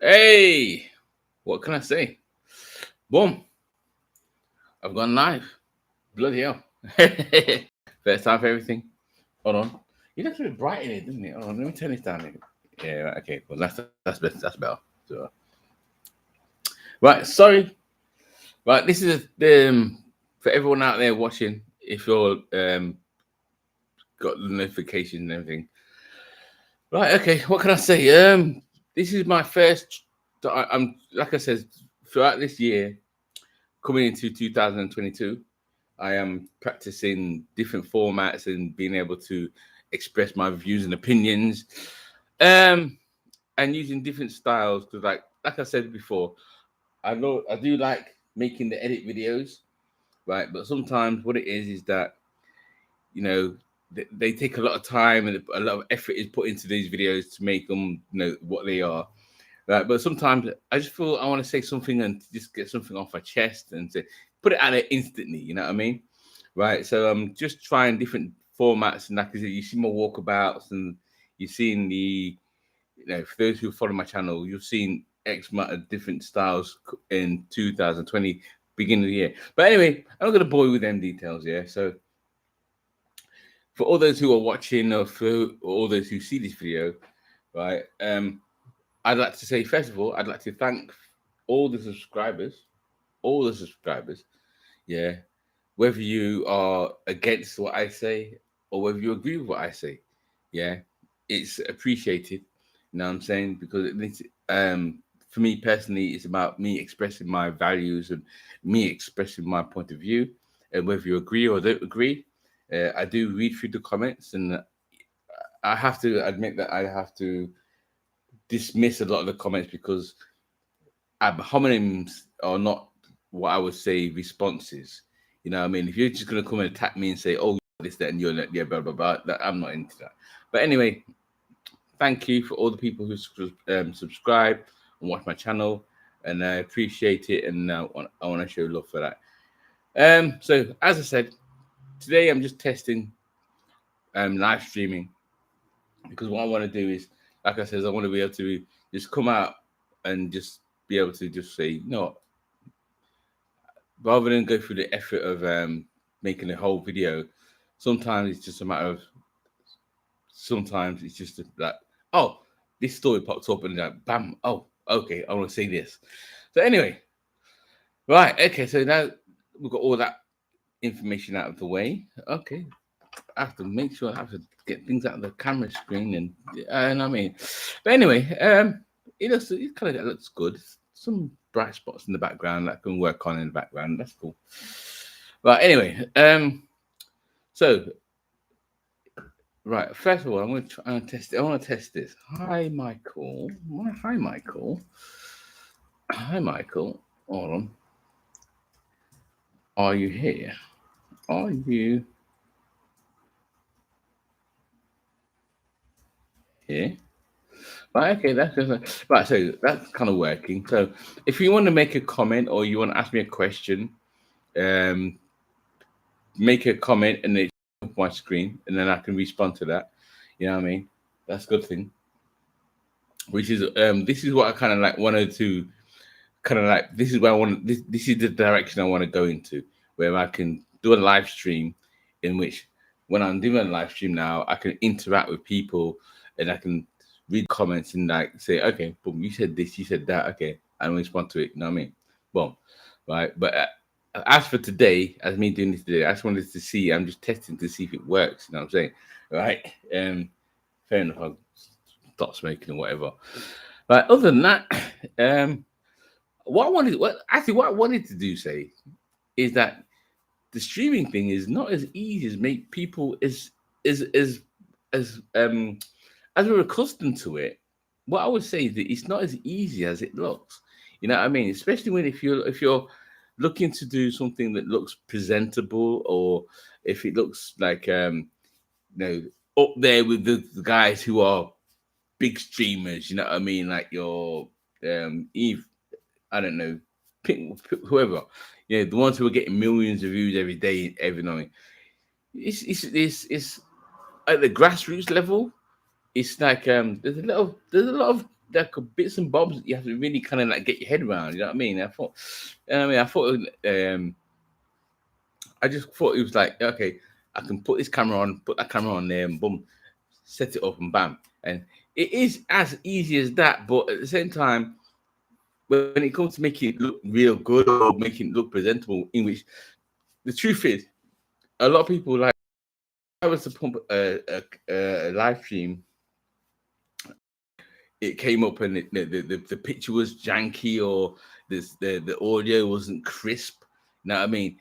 Hey, what can I say? Boom, I've gone live. Bloody hell. First time for everything. Hold on. You looks a bit bright in it, doesn't it? Hold on, let me turn this down. Yeah, right, okay, well, that's better. That's better. So, right, sorry. Right, this is for everyone out there watching. If you're got the notifications and everything. Right, okay, what can I say? This is my first. I'm like I said, throughout this year, coming into 2022. I am practicing different formats and being able to express my views and opinions, um, and using different styles. Because, like I said before, I know I do like making the edit videos, right? But sometimes what it is that you know they take a lot of time and a lot of effort is put into these videos to make them what they are. Right, but sometimes I just feel I want to say something and just get something off my chest and say, put it out there instantly. You know what I mean? Right. So I'm just trying different formats, and like I said, you see my walkabouts, and you've seen for those who follow my channel, you've seen X amount of different styles in 2020, beginning of the year. But anyway, I'm not going to bore you with them details. Yeah. So for all those who are watching, or for all those who see this video, right? I'd like to say, first of all, I'd like to thank all the subscribers, all the subscribers. Yeah. Whether you are against what I say or whether you agree with what I say. Yeah. It's appreciated. You know what I'm saying? Because for me personally, it's about me expressing my values and me expressing my point of view. And whether you agree or don't agree, I do read through the comments, and I have to admit that I have to dismiss a lot of the comments because homonyms are not what I would say responses. You know what I mean? If you're just gonna come and attack me and say, "Oh, this, that, and you're not, yeah, blah, blah, blah," I'm not into that. But anyway, thank you for all the people who subscribe and watch my channel, and I appreciate it, and I want to show love for that. So as I said, today I'm just testing live streaming because what I want to do is, like I said, I want to be able to just come out and just be able to just say, rather than go through the effort of making a whole video. Sometimes it's just a matter of sometimes it's just like, oh, this story pops up and like, bam, oh, okay, I want to say this. So anyway, right, okay, so now we've got all that information out of the way. Okay, I have to make sure I have to get things out of the camera screen and I mean, but anyway, it kind of looks good. Some bright spots in the background that I can work on in the background. That's cool. Right. Anyway, so right. First of all, I'm going to try and test it. I want to test this. Hi, Michael. Hi, Michael. Hi, Michael. Hold on. Are you here? Are you here? Right, okay, that's just right. So that's kind of working. So if you want to make a comment or you want to ask me a question, um, make a comment and it's on my screen, and then I can respond to that. You know what I mean? That's a good thing. Which is this is what I kind of like wanted to kind of like this is where I want this is the direction I want to go into, where I can do a live stream in which when I'm doing a live stream now, I can interact with people and I can read comments and like say, okay, boom, you said this, you said that, okay, and respond to it. You know what I mean? Boom, right. But as for today, as me doing this today, I just wanted to see. I'm just testing to see if it works. You know what I'm saying? Right. Fair enough. I'll stop smoking or whatever. But other than that, what I wanted to do say is that the streaming thing is not as easy as make people as as we're accustomed to it. What I would say is that it's not as easy as it looks. You know what I mean? Especially when if you're looking to do something that looks presentable, or if it looks like up there with the guys who are big streamers. You know what I mean? Like your Eve, I don't know, pick whoever. Yeah, the ones who are getting millions of views every day, every night. It's at the grassroots level. It's like there's a lot of like bits and bobs you have to really kind of like get your head around. You know what I mean? I just thought it was like, okay, I can put this camera on, put that camera on there, and boom, set it up, and bam. And it is as easy as that. But at the same time, when it comes to making it look real good or making it look presentable, in which the truth is, a lot of people like, I was to pump a live stream, it came up and the picture was janky, or the audio wasn't crisp. You know what I mean?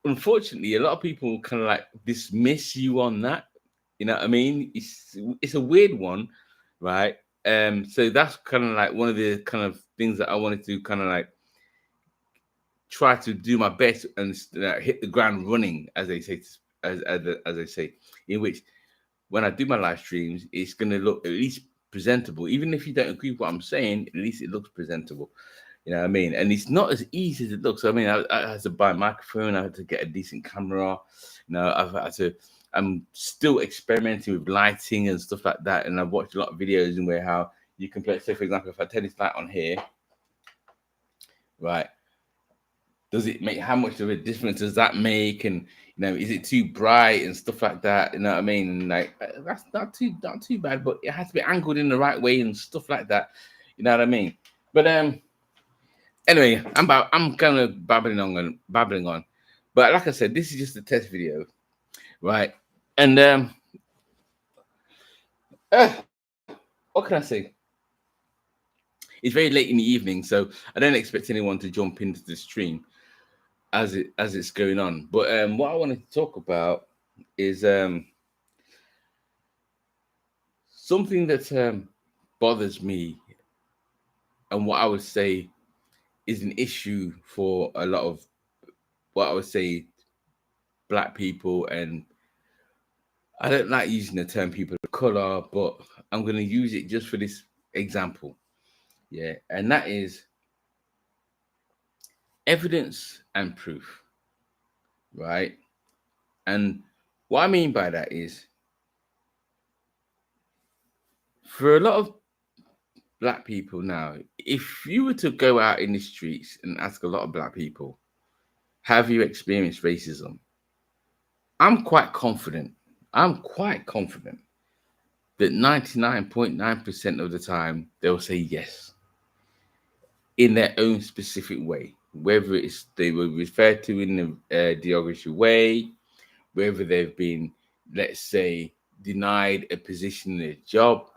Unfortunately, a lot of people kind of like dismiss you on that. You know what I mean? It's a weird one, right? So that's kind of like one of the kind of things that I wanted to kind of like try to do my best and hit the ground running, as they say, as they say, in which when I do my live streams, it's going to look at least presentable. Even if you don't agree with what I'm saying, at least it looks presentable. You know what I mean? And it's not as easy as it looks. I mean, I had to buy a microphone. I had to get a decent camera. You know, I've had to. I'm still experimenting with lighting and stuff like that. And I've watched a lot of videos in where how you can play. Say, for example, if I turn this light on here, right? Does it make, how much of a difference does that make? And is it too bright and stuff like that? You know what I mean? And like that's not too bad, but it has to be angled in the right way and stuff like that. You know what I mean? But anyway, I'm kind of babbling on. But like I said, this is just a test video, right? And what can I say? It's very late in the evening, so I don't expect anyone to jump into the stream as it's going on. But what I wanted to talk about is something that bothers me, and what I would say is an issue for a lot of what I would say Black people. And I don't like using the term people of color, but I'm going to use it just for this example. Yeah, and that is evidence and proof, right? And what I mean by that is, for a lot of Black people now, if you were to go out in the streets and ask a lot of Black people, have you experienced racism? I'm quite confident. I'm quite confident that 99.9% of the time they'll say yes, in their own specific way, whether it's they were referred to in a derogatory way, whether they've been, let's say, denied a position in a job,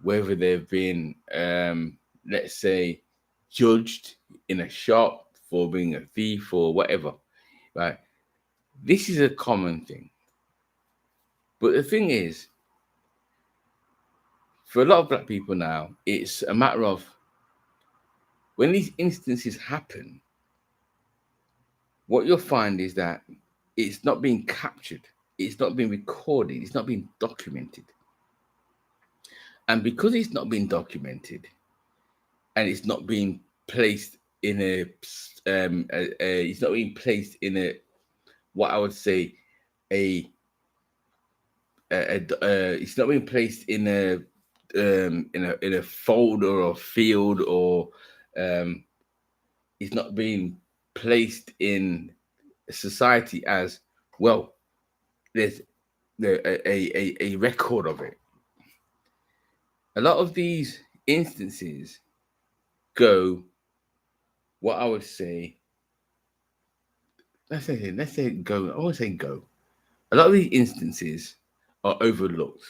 whether they've been, let's say, judged in a shop for being a thief or whatever, right? This is a common thing. But the thing is, for a lot of Black people now, it's a matter of when these instances happen, what you'll find is that it's not being captured, it's not being recorded, it's not being documented. And because it's not being documented and it's not being placed in it's not being placed in a, what I would say, it's not being placed in a folder or field, or it's not being placed in society as well. There's a record of it. A lot of these instances go, what I would say, let's say go. I won't say go. A lot of these instances are overlooked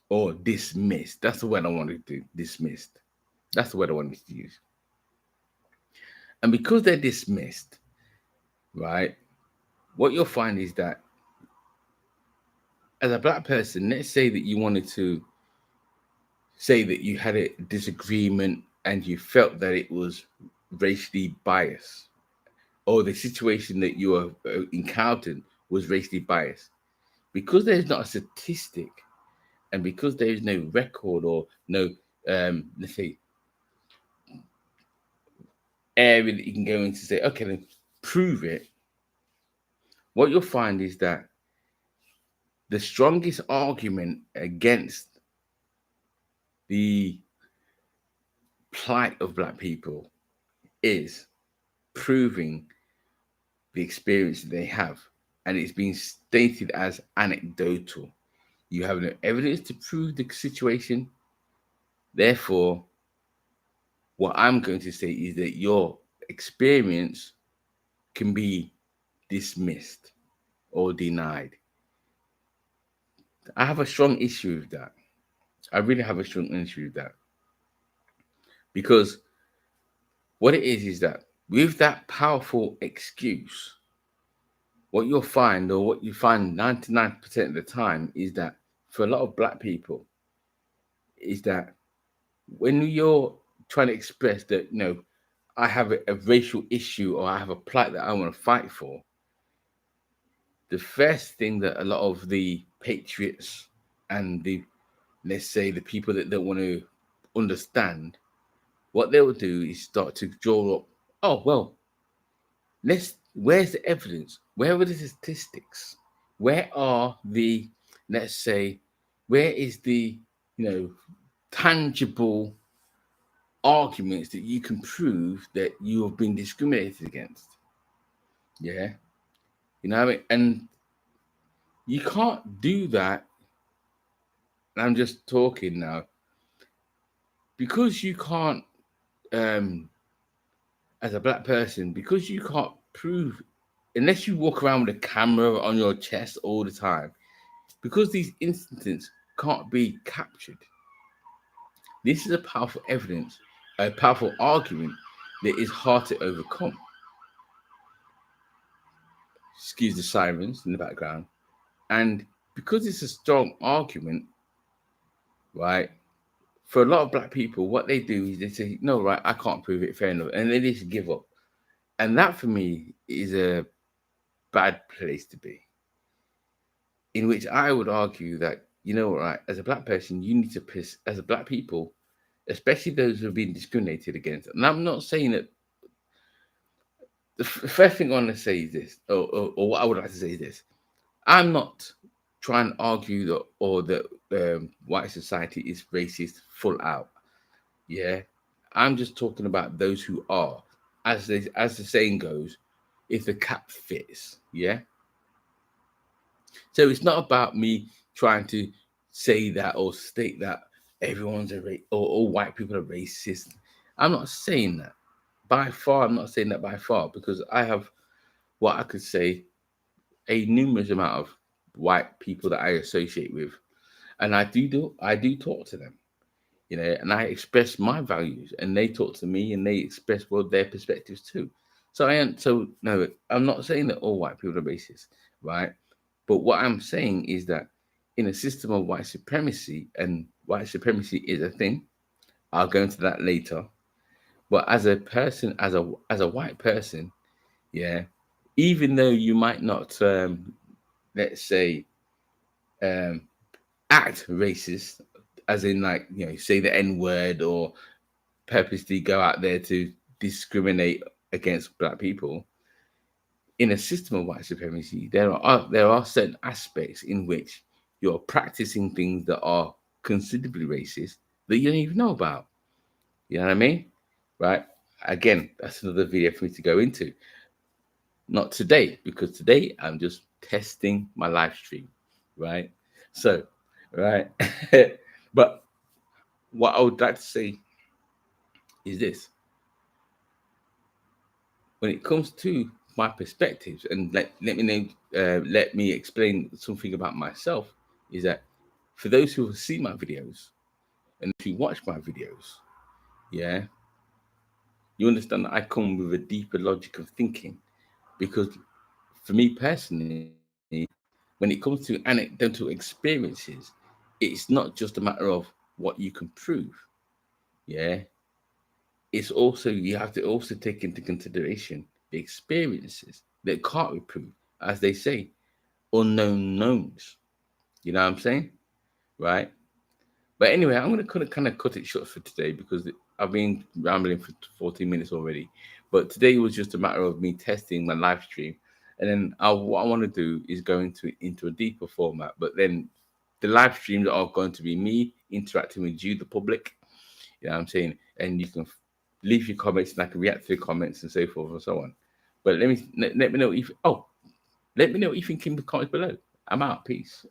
or dismissed. That's the word I wanted to do. Dismissed. That's the word I wanted to use. And because they're dismissed, right, what you'll find is that as a Black person, let's say that you wanted to say that you had a disagreement and you felt that it was racially biased, or the situation that you were encountered was racially biased. Because there's not a statistic, and because there is no record or no, let's say, area that you can go into, say, okay, then prove it, what you'll find is that the strongest argument against the plight of black people is proving the experience that they have, and it's been stated as anecdotal. You have no evidence to prove the situation. Therefore, what I'm going to say is that your experience can be dismissed or denied. I have a strong issue with that. I really have a strong issue with that, because what it is that with that powerful excuse, what you'll find, or what you find 99% of the time, is that for a lot of black people, is that when you're trying to express that, I have a racial issue, or I have a plight that I want to fight for, the first thing that a lot of the patriots and the, let's say, the people that don't want to understand, what they will do is start to draw up, oh, well, where's the evidence? Where are the statistics? Where are the, let's say, where is the, tangible arguments that you can prove that you have been discriminated against? Yeah. You know what I mean? And you can't do that. I'm just talking now, because you can't, as a black person, because you can't prove, unless you walk around with a camera on your chest all the time, because these instances can't be captured. This is a powerful evidence, a powerful argument that is hard to overcome. Excuse the sirens in the background. And because it's a strong argument, right, for a lot of black people, what they do is they say, no, right, I can't prove it, fair enough. And they just give up. And that for me is a bad place to be. In which I would argue that, right, as a black person, you need to as a black people, especially those who have been discriminated against. And I'm not saying that, the first thing I want to say is this, or what I would like to say is this. I'm not trying to argue that, or that white society is racist full out. Yeah. I'm just talking about those who are. As the saying goes, if the cap fits. Yeah. So it's not about me trying to say that or state that everyone's or all white people are racist. I'm not saying that. By far, I'm not saying that by far, because I have, what I could say, a numerous amount of white people that I associate with, and I do talk to them, and I express my values, and they talk to me, and they express, well, their perspectives too. So no, I'm not saying that all white people are racist, right? But what I'm saying is that in a system of white supremacy, and white supremacy is a thing, I'll go into that later. But as a person, as a white person, yeah, even though you might not, let's say, um, act racist, as in, like, say the N word, or purposely go out there to discriminate against black people, in a system of white supremacy, there are certain aspects in which you're practicing things that are considerably racist that you don't even know about. You know what I mean? Right? Again, that's another video for me to go into. Not today, because today I'm just testing my live stream, right? So, right. But what I would like to say is this: when it comes to my perspectives, and let me explain something about myself, is that for those who see my videos and if you watch my videos, yeah, you understand that I come with a deeper logic of thinking, because for me personally, when it comes to anecdotal experiences, it's not just a matter of what you can prove. Yeah. It's also, you have to also take into consideration the experiences that can't be proved. As they say, unknown knowns. You know what I'm saying? Right? But anyway, I'm going to kind of cut it short for today, because I've been rambling for 14 minutes already. But today was just a matter of me testing my live stream. And then what I want to do is go into a deeper format. But then the live streams are going to be me interacting with you, the public, You know what I'm saying? And you can leave your comments and I can react to the comments and so forth and so on. But let me know if let me know what you think in the comments below. I'm out. Peace.